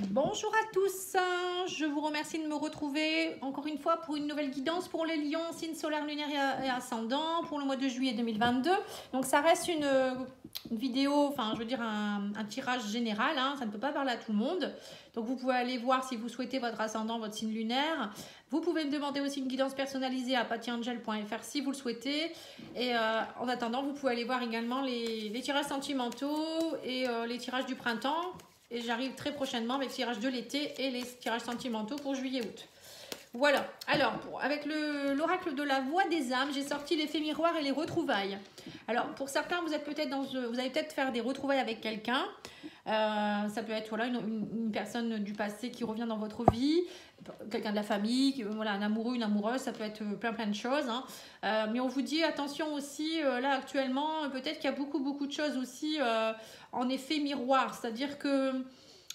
Bonjour à tous, je vous remercie de me retrouver encore une fois pour une nouvelle guidance pour les lions, signe solaire, lunaire et ascendant pour le mois de juillet 2022. Donc ça reste une vidéo, enfin je veux dire un tirage général, hein, ça ne peut pas parler à tout le monde. Donc vous pouvez aller voir si vous souhaitez votre ascendant, votre signe lunaire. Vous pouvez me demander aussi une guidance personnalisée à pattyangel.fr si vous le souhaitez. Et en attendant, vous pouvez aller voir également les tirages sentimentaux et les tirages du printemps. Et j'arrive très prochainement avec le tirage de l'été et les tirages sentimentaux pour juillet-août. Voilà. Alors, avec l'oracle de la voix des âmes, j'ai sorti l'effet miroir et les retrouvailles. Alors, pour certains, vous allez peut-être faire des retrouvailles avec quelqu'un. Ça peut être voilà, une personne du passé qui revient dans votre vie, quelqu'un de la famille, voilà, un amoureux, une amoureuse, ça peut être plein de choses. Hein. Mais on vous dit attention aussi, là actuellement, peut-être qu'il y a beaucoup de choses aussi en effet miroir. C'est-à-dire que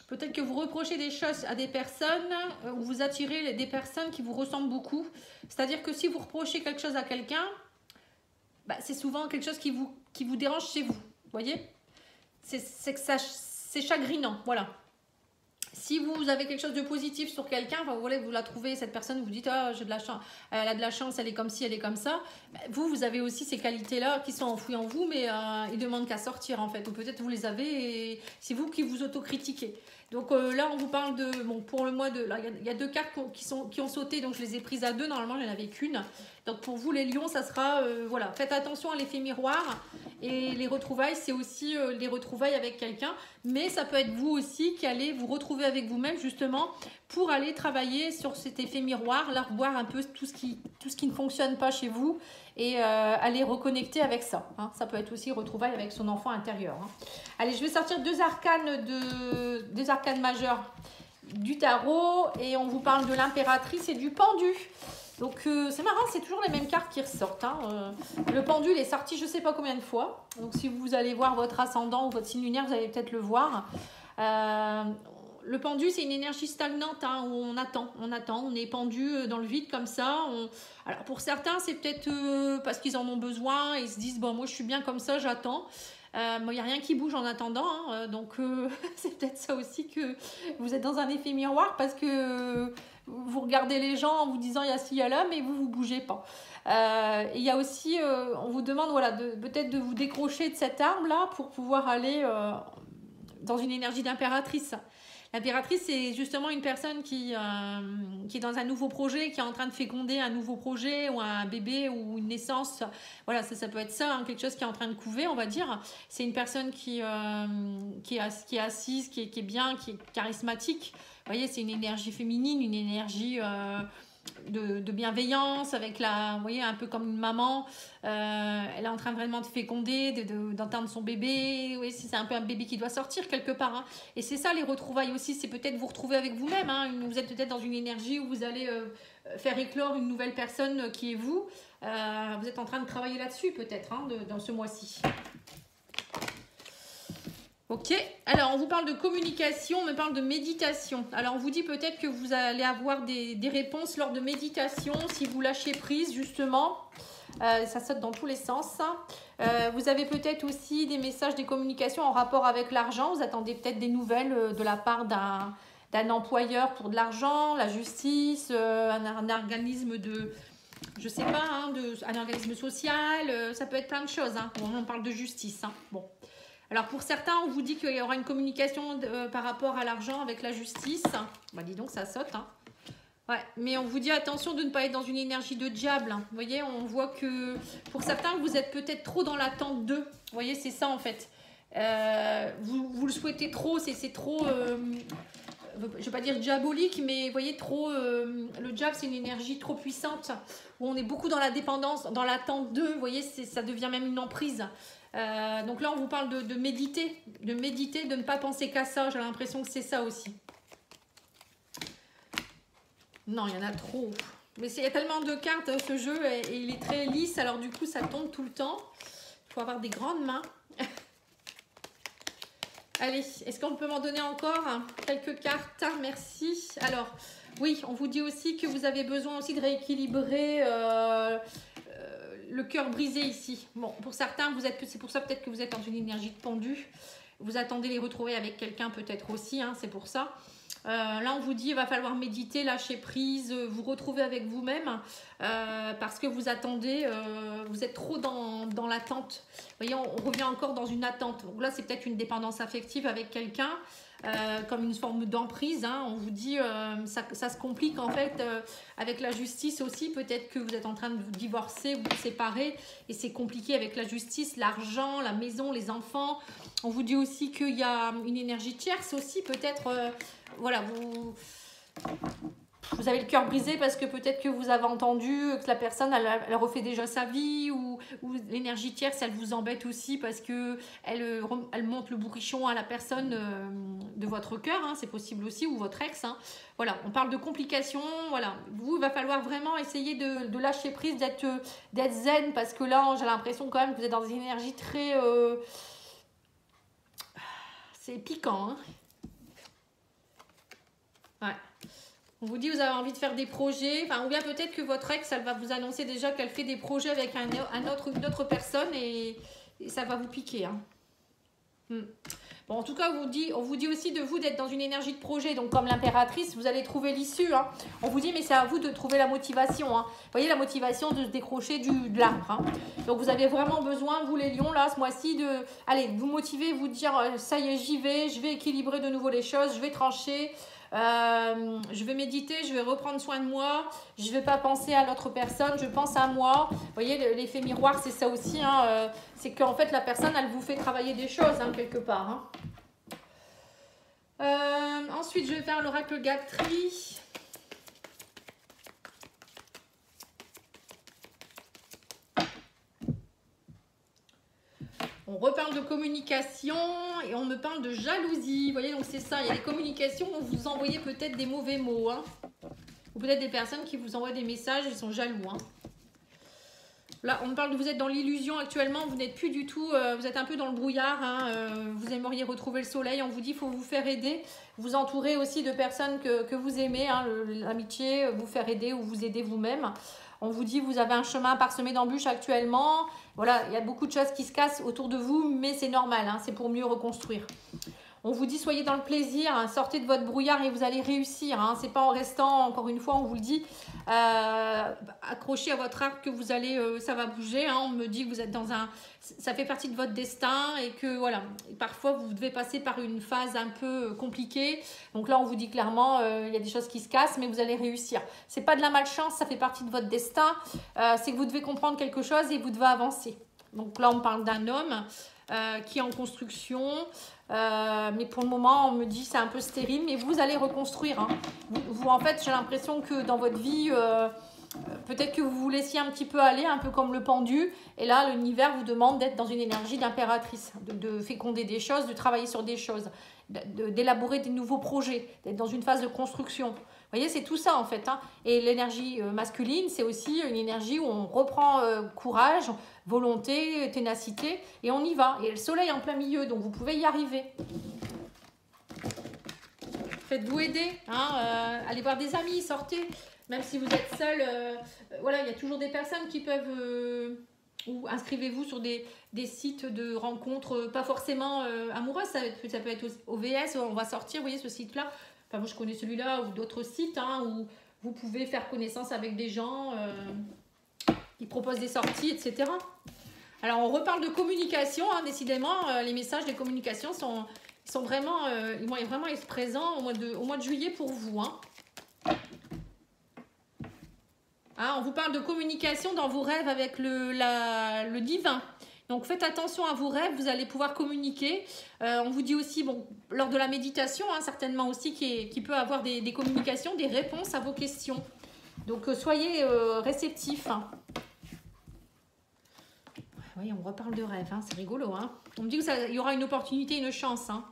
peut-être que vous reprochez des choses à des personnes ou vous attirez des personnes qui vous ressemblent beaucoup. C'est-à-dire que si vous reprochez quelque chose à quelqu'un, bah, c'est souvent quelque chose qui vous dérange chez vous. Vous voyez? C'est chagrinant. Voilà. Si vous avez quelque chose de positif sur quelqu'un, enfin, vous la trouvez, cette personne, vous dites oh, j'ai de la chance, elle a de la chance, elle est comme ci, elle est comme ça. Vous avez aussi ces qualités-là qui sont enfouies en vous, mais ils demandent qu'à sortir en fait. Ou peut-être vous les avez et c'est vous qui vous autocritiquez. Donc là, on vous parle de, bon, pour le mois de, là, il y a deux cartes qui ont sauté, donc je les ai prises à deux. Normalement, j'en avais qu'une. Donc pour vous, les lions, ça sera, voilà, faites attention à l'effet miroir. Et les retrouvailles, c'est aussi les retrouvailles avec quelqu'un. Mais ça peut être vous aussi qui allez vous retrouver avec vous-même, justement, pour aller travailler sur cet effet miroir, là, revoir un peu tout ce qui ne fonctionne pas chez vous et aller reconnecter avec ça. Hein. Ça peut être aussi retrouvailles avec son enfant intérieur. Hein. Allez, je vais sortir deux arcanes majeurs du tarot et on vous parle de l'impératrice et du pendu. Donc c'est marrant, c'est toujours les mêmes cartes qui ressortent. Hein. Le pendule est sorti je ne sais pas combien de fois. Donc si vous allez voir votre ascendant ou votre signe lunaire, vous allez peut-être le voir. Le pendu, c'est une énergie stagnante hein, où on attend, on est pendu dans le vide comme ça. Alors pour certains, c'est peut-être parce qu'ils en ont besoin et ils se disent bon moi je suis bien comme ça, j'attends. Il n'y a rien qui bouge en attendant, hein, donc c'est peut-être ça aussi que vous êtes dans un effet miroir parce que vous regardez les gens en vous disant il y a ci, il y a là, mais vous ne bougez pas. Il y a aussi, on vous demande voilà, peut-être de vous décrocher de cette arme-là pour pouvoir aller dans une énergie d'impératrice. L'impératrice, c'est justement une personne qui est dans un nouveau projet, qui est en train de féconder un nouveau projet ou un bébé ou une naissance. Voilà, ça peut être ça, hein, quelque chose qui est en train de couver, on va dire. C'est une personne qui est assise, qui est bien, qui est charismatique. Vous voyez, c'est une énergie féminine, une énergie de bienveillance, avec vous voyez, un peu comme une maman. Elle est en train vraiment de féconder, d'entendre son bébé. Oui, c'est un peu un bébé qui doit sortir quelque part. Hein. Et c'est ça les retrouvailles aussi, c'est peut-être vous retrouver avec vous-même. Hein. Vous êtes peut-être dans une énergie où vous allez faire éclore une nouvelle personne qui est vous. Vous êtes en train de travailler là-dessus peut-être hein, dans ce mois-ci. Ok, alors on vous parle de communication, on me parle de méditation. Alors on vous dit peut-être que vous allez avoir des réponses lors de méditation si vous lâchez prise justement. Ça saute dans tous les sens. Vous avez peut-être aussi des messages, des communications en rapport avec l'argent. Vous attendez peut-être des nouvelles de la part d'un employeur pour de l'argent, la justice, un organisme de... Je sais pas, hein, un organisme social, ça peut être plein de choses. Hein. On parle de justice. Hein. Bon. Alors pour certains, on vous dit qu'il y aura une communication par rapport à l'argent avec la justice. Bah dis donc, ça saute. Hein. Ouais, mais on vous dit attention de ne pas être dans une énergie de diable. Hein. Vous voyez, on voit que pour certains, vous êtes peut-être trop dans l'attente d'eux. Vous voyez, c'est ça en fait. Vous le souhaitez trop, c'est trop... je ne vais pas dire diabolique, mais vous voyez, trop... le diable, c'est une énergie trop puissante où on est beaucoup dans la dépendance, dans l'attente d'eux. Vous voyez, ça devient même une emprise. Donc là, on vous parle de méditer, de ne pas penser qu'à ça. J'ai l'impression que c'est ça aussi. Non, il y en a trop. Mais il y a tellement de cartes, ce jeu, et il est très lisse. Alors du coup, ça tombe tout le temps. Il faut avoir des grandes mains. Allez, est-ce qu'on peut m'en donner encore quelques cartes? Merci. Alors, oui, on vous dit aussi que vous avez besoin aussi de rééquilibrer... le cœur brisé ici. Bon, pour certains, c'est pour ça peut-être que vous êtes dans une énergie de pendu. Vous attendez les retrouver avec quelqu'un peut-être aussi, hein, c'est pour ça. Là, on vous dit, il va falloir méditer, lâcher prise, vous retrouver avec vous-même, parce que vous attendez, vous êtes trop dans l'attente. Vous voyez, on revient encore dans une attente. Donc là, c'est peut-être une dépendance affective avec quelqu'un, comme une forme d'emprise. Hein. On vous dit, ça se complique en fait avec la justice aussi. Peut-être que vous êtes en train de vous divorcer, vous séparer, et c'est compliqué avec la justice, l'argent, la maison, les enfants. On vous dit aussi qu'il y a une énergie tierce aussi, peut-être, voilà, vous avez le cœur brisé parce que peut-être que vous avez entendu que la personne, elle refait déjà sa vie, ou l'énergie tierce, elle vous embête aussi parce que elle monte le bourrichon à la personne de votre cœur, hein, c'est possible aussi, ou votre ex. Hein. Voilà, on parle de complications, voilà. Vous, il va falloir vraiment essayer de lâcher prise, d'être zen, parce que là, j'ai l'impression quand même que vous êtes dans une énergie très... c'est piquant, hein. Ouais. On vous dit vous avez envie de faire des projets, enfin, ou bien peut-être que votre ex, elle va vous annoncer déjà qu'elle fait des projets avec une autre personne, et ça va vous piquer. Hein. Bon, en tout cas, on vous dit aussi de vous d'être dans une énergie de projet. Donc, comme l'impératrice, vous allez trouver l'issue. Hein. On vous dit, mais c'est à vous de trouver la motivation. Hein. Vous voyez, la motivation de se décrocher de l'arbre. Hein. Donc, vous avez vraiment besoin, vous les lions, là, ce mois-ci, allez, vous motiver, vous dire, ça y est, j'y vais, je vais équilibrer de nouveau les choses, je vais trancher. Je vais méditer, je vais reprendre soin de moi, je ne vais pas penser à l'autre personne, je pense à moi. Vous voyez, l'effet miroir, c'est ça aussi. Hein, c'est qu'en fait, la personne, elle vous fait travailler des choses, hein, quelque part. Hein. Ensuite, je vais faire l'oracle Gayatri. On reparle de communication et on me parle de jalousie. Vous voyez, donc c'est ça. Il y a des communications où vous envoyez peut-être des mauvais mots. Hein. Ou peut-être des personnes qui vous envoient des messages, ils sont jaloux. Hein. Là, on me parle de vous êtes dans l'illusion actuellement. Vous n'êtes plus du tout, vous êtes un peu dans le brouillard. Hein, vous aimeriez retrouver le soleil. On vous dit qu'il faut vous faire aider. Vous entourez aussi de personnes que vous aimez. Hein, l'amitié, vous faire aider ou vous aider vous-même. On vous dit vous avez un chemin parsemé d'embûches actuellement. Voilà, il y a beaucoup de choses qui se cassent autour de vous, mais c'est normal, hein, c'est pour mieux reconstruire. On vous dit soyez dans le plaisir, hein, sortez de votre brouillard et vous allez réussir. Hein, c'est pas en restant, encore une fois, on vous le dit, accrochez à votre arc que vous allez, ça va bouger. Hein, on me dit que vous êtes dans un, ça fait partie de votre destin et que voilà, parfois vous devez passer par une phase un peu compliquée. Donc là, on vous dit clairement, il y a des choses qui se cassent, mais vous allez réussir. C'est pas de la malchance, ça fait partie de votre destin. C'est que vous devez comprendre quelque chose et vous devez avancer. Donc là, on parle d'un homme qui est en construction. Mais pour le moment, on me dit c'est un peu stérile, mais vous allez reconstruire. Hein. Vous, en fait, j'ai l'impression que dans votre vie, peut-être que vous vous laissiez un petit peu aller, un peu comme le pendu. Et là, l'univers vous demande d'être dans une énergie d'impératrice, de féconder des choses, de travailler sur des choses, d'élaborer des nouveaux projets, d'être dans une phase de construction. Vous voyez, c'est tout ça en fait. Hein. Et l'énergie masculine, c'est aussi une énergie où on reprend courage, volonté, ténacité, et on y va. Et le soleil en plein milieu, donc vous pouvez y arriver. Faites-vous aider, hein, allez voir des amis, sortez. Même si vous êtes seul, voilà, il y a toujours des personnes qui peuvent... ou inscrivez-vous sur des sites de rencontres, pas forcément amoureuses, ça peut être OVS, on va sortir, vous voyez, ce site-là. Enfin, moi, je connais celui-là ou d'autres sites hein, où vous pouvez faire connaissance avec des gens qui proposent des sorties, etc. Alors, on reparle de communication. Hein, décidément, les messages des communications sont vraiment, ils vont vraiment être présents au mois de juillet pour vous. Hein. Hein, on vous parle de communication dans vos rêves avec le divin. Donc, faites attention à vos rêves, vous allez pouvoir communiquer. On vous dit aussi, bon, lors de la méditation, hein, certainement aussi, qui peut avoir des communications, des réponses à vos questions. Donc, soyez réceptifs. Hein. Oui, on reparle de rêve, hein, c'est rigolo. Hein. On me dit qu'il y aura une opportunité, une chance. Hein.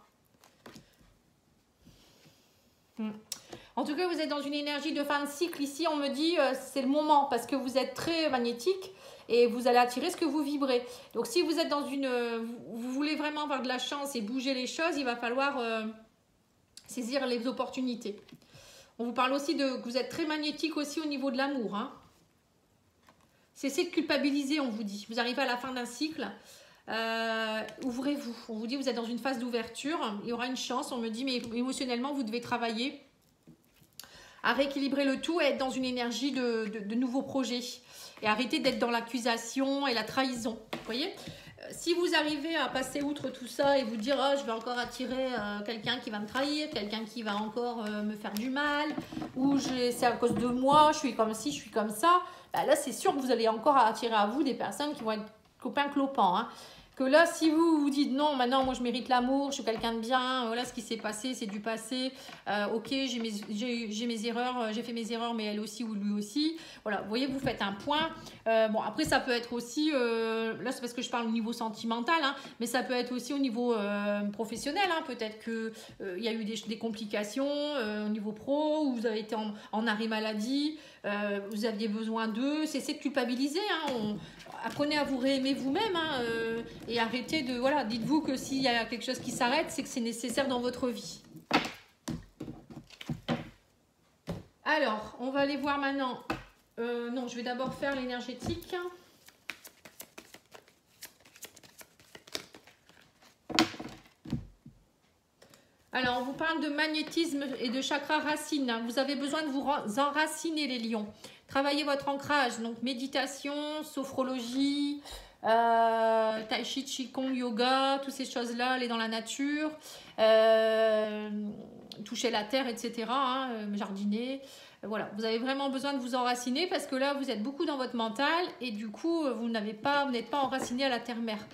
En tout cas, vous êtes dans une énergie de fin de cycle. Ici, on me dit c'est le moment parce que vous êtes très magnétique et vous allez attirer ce que vous vibrez. Donc, si vous êtes dans vous voulez vraiment avoir de la chance et bouger les choses, il va falloir saisir les opportunités. On vous parle aussi que vous êtes très magnétique aussi au niveau de l'amour. Hein. Cessez de culpabiliser, on vous dit. Vous arrivez à la fin d'un cycle. ouvrez-vous. On vous dit vous êtes dans une phase d'ouverture. Il y aura une chance. On me dit mais émotionnellement vous devez travailler à rééquilibrer le tout et être dans une énergie de nouveaux projets. Et arrêter d'être dans l'accusation et la trahison. Vous voyez, si vous arrivez à passer outre tout ça et vous dire oh, je vais encore attirer quelqu'un qui va me trahir, quelqu'un qui va encore me faire du mal, ou c'est à cause de moi, je suis comme ci, je suis comme ça, bah là c'est sûr que vous allez encore attirer à vous des personnes qui vont être copains clopants. Hein. Que là, si vous dites non, maintenant moi je mérite l'amour, je suis quelqu'un de bien, voilà ce qui s'est passé, c'est du passé, ok, j'ai mes erreurs, j'ai fait mes erreurs, mais elle aussi ou lui aussi. Voilà, vous voyez, vous faites un point. Bon, après, ça peut être aussi, là c'est parce que je parle au niveau sentimental, hein, mais ça peut être aussi au niveau professionnel. Hein, peut-être qu'il y a eu des complications au niveau pro, ou vous avez été en arrêt maladie, vous aviez besoin d'eux, cessez de culpabiliser. Hein, apprenez à vous réaimer vous-même hein, et arrêtez de... Voilà, dites-vous que s'il y a quelque chose qui s'arrête, c'est que c'est nécessaire dans votre vie. Alors, on va aller voir maintenant... non, je vais d'abord faire l'énergétique. Alors, on vous parle de magnétisme et de chakra racine. Vous avez besoin de vous enraciner, les lions. Travaillez votre ancrage, donc méditation, sophrologie, tai chi, qigong, yoga, toutes ces choses-là, aller dans la nature, toucher la terre, etc., hein, jardiner. Voilà, vous avez vraiment besoin de vous enraciner parce que là, vous êtes beaucoup dans votre mental et du coup, vous n'êtes pas enraciné à la terre-mère.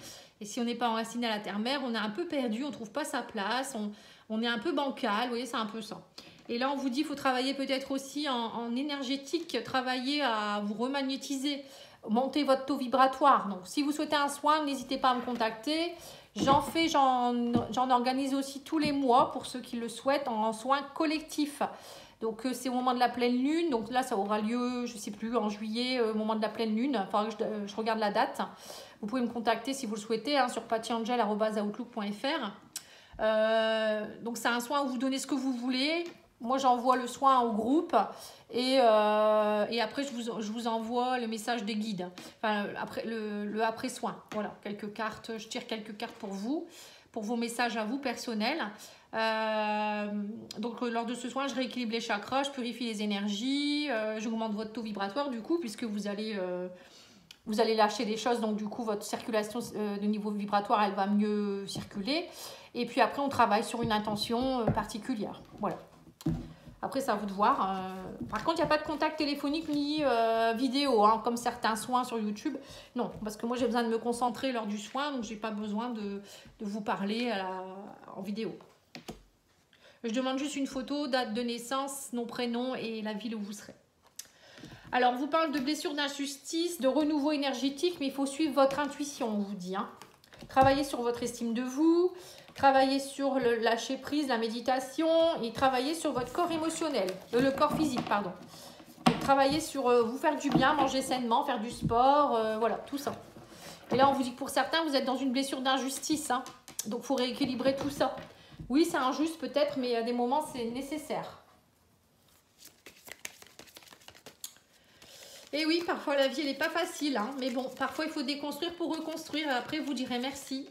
Et si on n'est pas enraciné à la terre-mère, on est un peu perdu, on ne trouve pas sa place, on est un peu bancal, vous voyez, c'est un peu ça. Et là, on vous dit qu'il faut travailler peut-être aussi en énergétique, travailler à vous remagnétiser, monter votre taux vibratoire. Donc, si vous souhaitez un soin, n'hésitez pas à me contacter. J'en organise aussi tous les mois pour ceux qui le souhaitent en soins collectifs. Donc, c'est au moment de la pleine lune. Donc là, ça aura lieu, je ne sais plus, en juillet, au moment de la pleine lune. Enfin, je regarde la date. Vous pouvez me contacter si vous le souhaitez hein, sur pattyangel@outlook.fr. Donc, c'est un soin où vous donnez ce que vous voulez. Moi, j'envoie le soin au groupe et après, je vous envoie le message des guides. Enfin, le après-soin. Voilà, quelques cartes. Je tire quelques cartes pour vous, pour vos messages à vous personnels. Donc, lors de ce soin, je rééquilibre les chakras, je purifie les énergies, j'augmente votre taux vibratoire du coup, puisque vous allez lâcher des choses. Donc, du coup, votre circulation de niveau vibratoire, elle va mieux circuler. Et puis après, on travaille sur une intention particulière. Voilà. Après, c'est à vous de voir. Par contre, il n'y a pas de contact téléphonique ni vidéo, hein, comme certains soins sur YouTube. Non, parce que moi, j'ai besoin de me concentrer lors du soin, donc je n'ai pas besoin de vous parler en vidéo. Je demande juste une photo, date de naissance, nom, prénom et la ville où vous serez. Alors, on vous parle de blessures d'injustice, de renouveau énergétique, mais il faut suivre votre intuition, on vous dit. Hein. Travaillez sur votre estime de vous. Travaillez sur le lâcher prise, la méditation et travaillez sur votre corps émotionnel, le corps physique, pardon. Et travaillez sur vous faire du bien, manger sainement, faire du sport, voilà, tout ça. Et là, on vous dit que pour certains, vous êtes dans une blessure d'injustice, hein, donc il faut rééquilibrer tout ça. Oui, c'est injuste peut-être, mais à des moments, c'est nécessaire. Et oui, parfois la vie, elle n'est pas facile, hein, mais bon, parfois il faut déconstruire pour reconstruire, et après vous direz merci.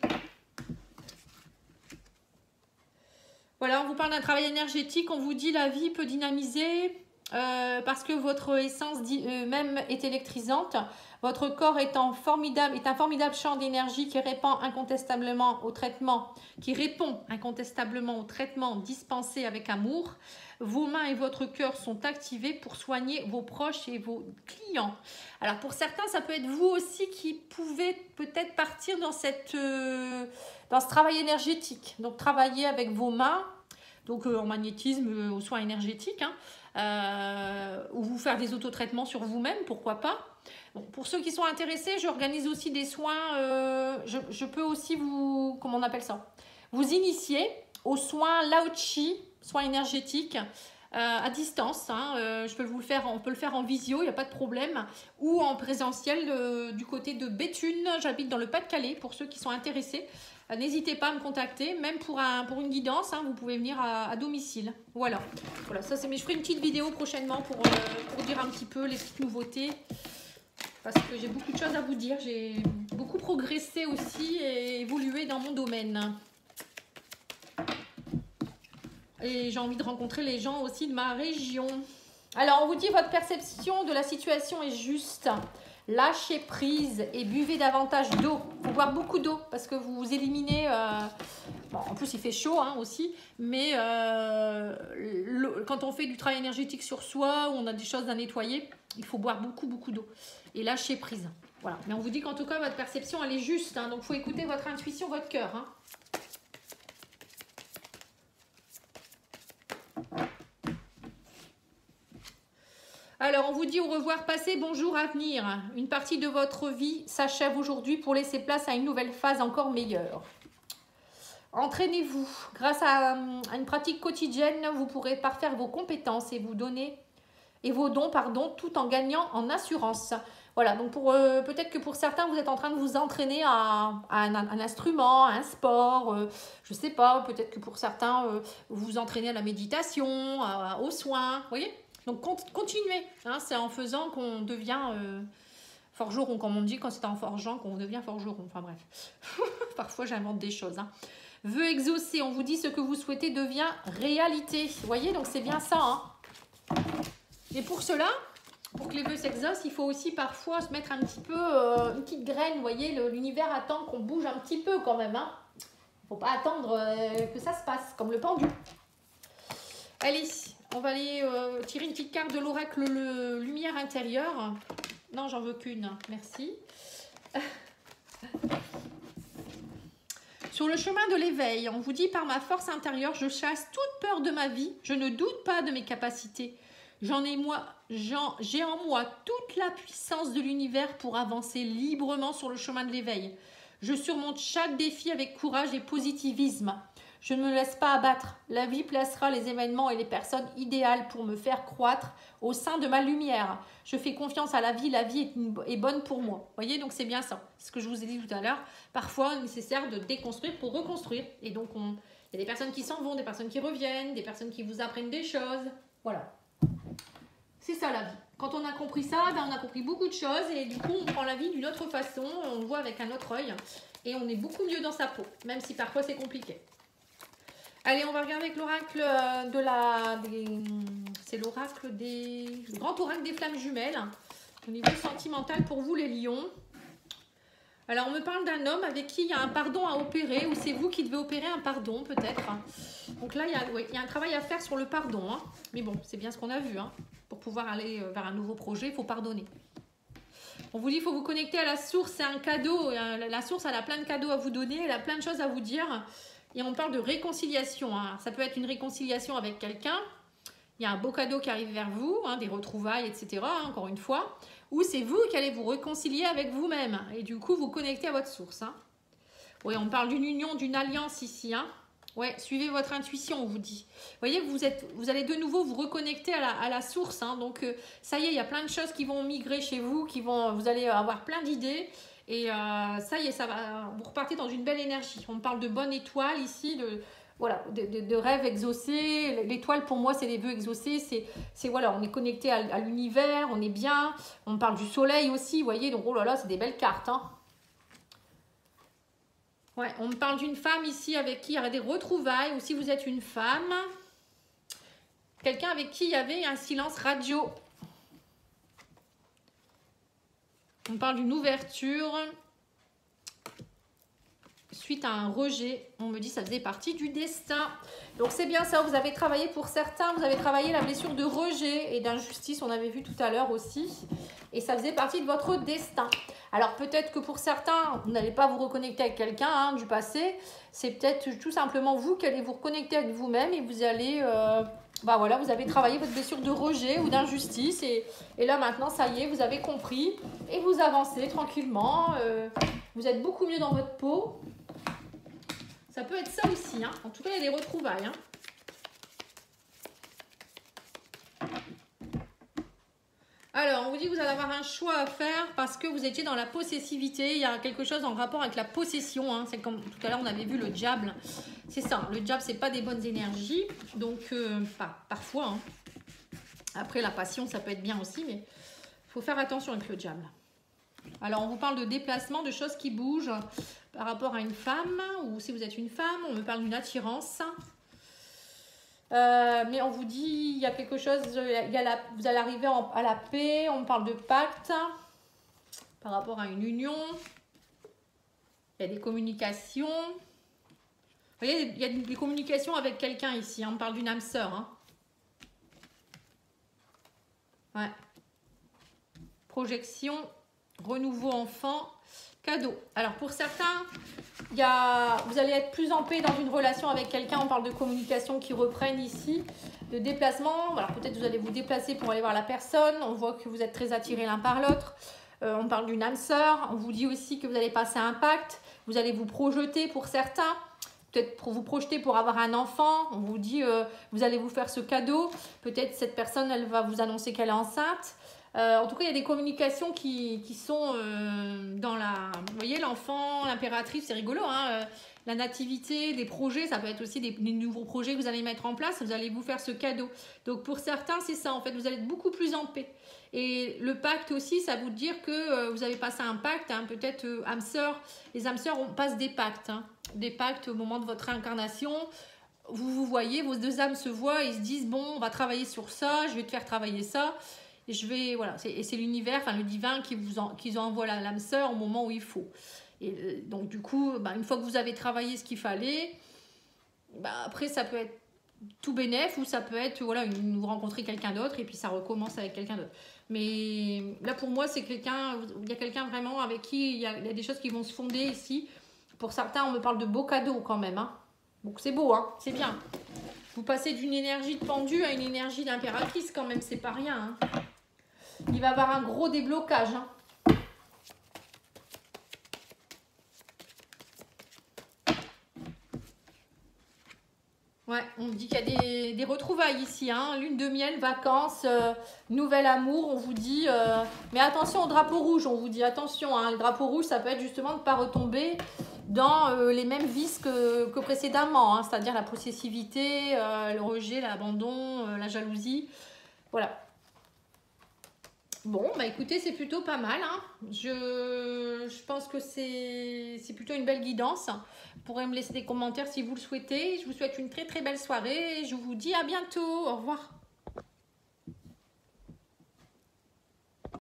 Voilà, on vous parle d'un travail énergétique, on vous dit la vie peut dynamiser parce que votre essence même est électrisante. Votre corps est un formidable champ d'énergie qui répond incontestablement au traitement, dispensé avec amour. Vos mains et votre cœur sont activés pour soigner vos proches et vos clients. Alors pour certains, ça peut être vous aussi qui pouvez peut-être partir dans ce travail énergétique. Donc travailler avec vos mains, donc en magnétisme, aux soins énergétiques, hein, ou vous faire des autotraitements sur vous-même, pourquoi pas. Bon, pour ceux qui sont intéressés, j'organise aussi des soins, je peux aussi vous, comment on appelle ça, vous initier aux soins Lao Chi, soins énergétiques, à distance. Hein, on peut le faire en visio, il n'y a pas de problème, ou en présentiel du côté de Béthune. J'habite dans le Pas-de-Calais, pour ceux qui sont intéressés. N'hésitez pas à me contacter, même pour une guidance, hein, vous pouvez venir à domicile. Voilà, ça c'est. Mais je ferai une petite vidéo prochainement pour dire un petit peu les petites nouveautés. parce que j'ai beaucoup de choses à vous dire. J'ai beaucoup progressé aussi et évolué dans mon domaine. Et j'ai envie de rencontrer les gens aussi de ma région. Alors, on vous dit votre perception de la situation est juste. Lâchez prise et buvez davantage d'eau. Il faut boire beaucoup d'eau parce que vous éliminez... bon, en plus, il fait chaud hein, aussi. Mais quand on fait du travail énergétique sur soi, ou on a des choses à nettoyer, il faut boire beaucoup, beaucoup d'eau. Et lâcher prise. Voilà. Mais on vous dit qu'en tout cas, votre perception, elle est juste. Hein, donc, il faut écouter votre intuition, votre cœur. Hein. Alors, on vous dit au revoir passé, bonjour à venir. Une partie de votre vie s'achève aujourd'hui pour laisser place à une nouvelle phase encore meilleure. Entraînez-vous. Grâce à une pratique quotidienne, vous pourrez parfaire vos compétences et vos dons, tout en gagnant en assurance. Voilà, donc peut-être que pour certains, vous êtes en train de vous entraîner à un instrument, à un sport, je ne sais pas, peut-être que pour certains, vous vous entraînez à la méditation, aux soins, vous voyez ? Donc, continuez. Hein, c'est en faisant qu'on devient forgeron, comme on dit, quand c'est en forgeant qu'on devient forgeron. Enfin bref, parfois j'invente des choses. Hein. Vœux exaucés, on vous dit ce que vous souhaitez devient réalité. Vous voyez, donc c'est bien ça. Hein. Et pour cela, pour que les vœux s'exaucent, il faut aussi parfois se mettre un petit peu, une petite graine. Vous voyez, l'univers attend qu'on bouge un petit peu quand même. Hein. Il ne faut pas attendre que ça se passe, comme le pendule. Allez. On va aller tirer une petite carte de l'oracle lumière intérieure. Non, j'en veux qu'une. Merci. Sur le chemin de l'éveil, on vous dit par ma force intérieure, je chasse toute peur de ma vie. Je ne doute pas de mes capacités. J'ai en moi toute la puissance de l'univers pour avancer librement sur le chemin de l'éveil. Je surmonte chaque défi avec courage et positivisme. Je ne me laisse pas abattre. La vie placera les événements et les personnes idéales pour me faire croître au sein de ma lumière. Je fais confiance à la vie est bonne pour moi. Vous voyez, donc c'est bien ça. C'est ce que je vous ai dit tout à l'heure. Parfois, il est nécessaire de déconstruire pour reconstruire. Et donc, il y a des personnes qui s'en vont, des personnes qui reviennent, des personnes qui vous apprennent des choses. Voilà. C'est ça la vie. Quand on a compris ça, on a compris beaucoup de choses et du coup, on prend la vie d'une autre façon, on le voit avec un autre œil et on est beaucoup mieux dans sa peau, même si parfois c'est compliqué. Allez, on va regarder avec l'oracle c'est l'oracle le grand oracle des flammes jumelles. Au niveau sentimental pour vous les lions. Alors, on me parle d'un homme avec qui il y a un pardon à opérer, ou c'est vous qui devez opérer un pardon, peut-être. Donc là, il y a un travail à faire sur le pardon. Hein. Mais bon, c'est bien ce qu'on a vu. Hein. Pour pouvoir aller vers un nouveau projet, il faut pardonner. On vous dit qu'il faut vous connecter à la source, c'est un cadeau. La source, elle a plein de cadeaux à vous donner, elle a plein de choses à vous dire. Et on parle de réconciliation. Hein. Ça peut être une réconciliation avec quelqu'un. Il y a un beau cadeau qui arrive vers vous, hein, des retrouvailles, etc. Hein, encore une fois. Ou c'est vous qui allez vous réconcilier avec vous-même. Et du coup, vous connecter à votre source. Hein. Oui, on parle d'une union, d'une alliance ici. Hein. Ouais, suivez votre intuition, on vous dit. Vous voyez, vous allez de nouveau vous reconnecter à la source. Hein. Donc, ça y est, il y a plein de choses qui vont migrer chez vous. Vous allez avoir plein d'idées. Et ça y est, vous repartez dans une belle énergie. On parle de bonne étoile ici, de rêves exaucés. L'étoile, pour moi, c'est les vœux exaucés. Voilà, on est connecté à l'univers, on est bien. On parle du soleil aussi, vous voyez. Donc, oh là là, c'est des belles cartes. Hein. Ouais, on me parle d'une femme ici avec qui il y aurait des retrouvailles. Ou si vous êtes une femme, quelqu'un avec qui il y avait un silence radio. On parle d'une ouverture suite à un rejet. On me dit que ça faisait partie du destin. Donc c'est bien ça, vous avez travaillé pour certains, vous avez travaillé la blessure de rejet et d'injustice, on avait vu tout à l'heure aussi. Et ça faisait partie de votre destin. Alors peut-être que pour certains, vous n'allez pas vous reconnecter avec quelqu'un du passé. C'est peut-être tout simplement vous qui allez vous reconnecter avec vous-même et vous allez... voilà, vous avez travaillé votre blessure de rejet ou d'injustice et là maintenant ça y est, vous avez compris et vous avancez tranquillement, vous êtes beaucoup mieux dans votre peau. Ça peut être ça aussi, hein. En tout cas il y a des retrouvailles. Hein. Alors on vous dit que vous allez avoir un choix à faire parce que vous étiez dans la possessivité, il y a quelque chose en rapport avec la possession, hein. C'est comme tout à l'heure on avait vu le diable. C'est ça, le diable, c'est pas des bonnes énergies, donc parfois. Hein. Après, la passion, ça peut être bien aussi, mais il faut faire attention avec le diable. Alors, on vous parle de déplacement, de choses qui bougent par rapport à une femme, ou si vous êtes une femme, on me parle d'une attirance. Mais on vous dit, il y a quelque chose, vous allez arriver à la paix, on parle de pacte par rapport à une union. Il y a des communications. Vous voyez, il y a des communications avec quelqu'un ici, hein, on parle d'une âme sœur. Hein. Ouais. Projection, renouveau enfant, cadeau. Alors pour certains, vous allez être plus en paix dans une relation avec quelqu'un. On parle de communication qui reprennent ici, de déplacement. Alors peut-être vous allez vous déplacer pour aller voir la personne. On voit que vous êtes très attirés l'un par l'autre. On parle d'une âme sœur. On vous dit aussi que vous allez passer un pacte. Vous allez vous projeter pour certains. Peut-être pour vous projeter pour avoir un enfant. On vous dit, vous allez vous faire ce cadeau. Peut-être cette personne, elle va vous annoncer qu'elle est enceinte. En tout cas, il y a des communications qui sont dans la... Vous voyez, l'enfant, l'impératrice, c'est rigolo. Hein, la nativité, des projets, ça peut être aussi des nouveaux projets que vous allez mettre en place. Vous allez vous faire ce cadeau. Donc, pour certains, c'est ça. En fait, vous allez être beaucoup plus en paix. Et le pacte aussi, ça veut dire que vous avez passé un pacte. Hein, peut-être âme sœur. Les âmes sœurs, on passe des pactes. Hein, des pactes au moment de votre réincarnation. Vous voyez, vos deux âmes se voient. Ils se disent, bon, on va travailler sur ça. Je vais te faire travailler ça. Et je vais, voilà, c'est l'univers, enfin le divin qui vous envoie l'âme sœur au moment où il faut. Et donc du coup, une fois que vous avez travaillé ce qu'il fallait, après ça peut être tout bénef ou ça peut être, voilà, vous rencontrez quelqu'un d'autre et puis ça recommence avec quelqu'un d'autre. Mais là pour moi, c'est quelqu'un, il y a quelqu'un vraiment avec qui il y a des choses qui vont se fonder ici. Pour certains, on me parle de beaux cadeaux quand même. Hein. Donc c'est beau, hein, c'est bien. Vous passez d'une énergie de pendu à une énergie d'impératrice quand même, c'est pas rien. Hein. Il va y avoir un gros déblocage. Hein. Ouais, on dit qu'il y a des retrouvailles ici. Hein. Lune de miel, vacances, nouvel amour, on vous dit. Mais attention au drapeau rouge, on vous dit attention. Hein. Le drapeau rouge, ça peut être justement de ne pas retomber dans les mêmes vices que précédemment. Hein. C'est-à-dire la possessivité, le rejet, l'abandon, la jalousie. Voilà. Bon, écoutez, c'est plutôt pas mal. Hein. Je pense que c'est plutôt une belle guidance. Vous pourrez me laisser des commentaires si vous le souhaitez. Je vous souhaite une très très belle soirée. Je vous dis à bientôt. Au revoir.